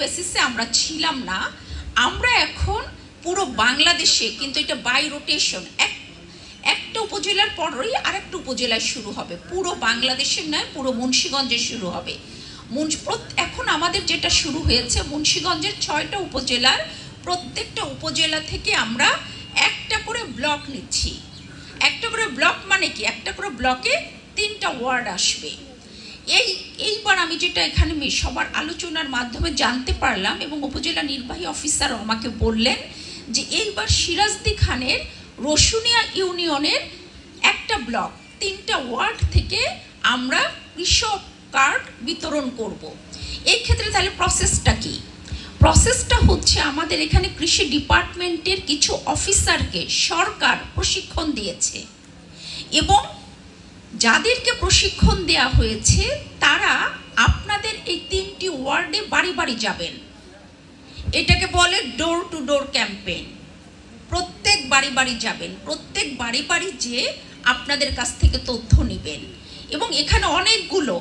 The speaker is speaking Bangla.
বেসিসে আমরা ছিলাম না, আমরা এখন পুরো বাংলাদেশে, কিন্তু এটা বাই রোটেশন, একটা উপজেলার পরই আরেকটা উপজেলায় শুরু হবে, পুরো বাংলাদেশের নয়, পুরো মুন্সিগঞ্জে শুরু হবে। এখন আমাদের যেটা শুরু হয়েছে মুন্সিগঞ্জের 6টা উপজেলার প্রত্যেকটা উপজেলা থেকে আমরা একটা করে ব্লক নিচ্ছি। একটা করে ব্লক মানে কি, একটা করে ব্লকে 3টা ওয়ার্ড আসবে। এইবার আমি যেটা এখানে সবার আলোচনার মাধ্যমে জানতে পারলাম, এবং উপজেলা নির্বাহী অফিসার আমাকে বললেন যে এইবার সিরাজদি খানের রসুনিয়া ইউনিয়নের একটা ব্লক 3টা ওয়ার্ড থেকে আমরা কৃষক কার্ড বিতরণ করব। এই ক্ষেত্রে তাহলে প্রসেসটা কি? প্রসেসটা হচ্ছে আমাদের এখানে কৃষি ডিপার্টমেন্টের কিছু অফিসারকে সরকার প্রশিক্ষণ দিয়েছে, এবং যাদেরকে প্রশিক্ষণ দেওয়া হয়েছে তারা আপনাদের এই 3টি ওয়ার্ডে বাড়ি বাড়ি যাবেন। এটাকে বলে ডোর টু ডোর ক্যাম্পেইন। প্রত্যেক বাড়ি বাড়ি যাবেন, প্রত্যেক বাড়ি বাড়ি যেয়ে আপনাদের কাছ থেকে তথ্য নেবেন। এবং এখানে অনেকগুলো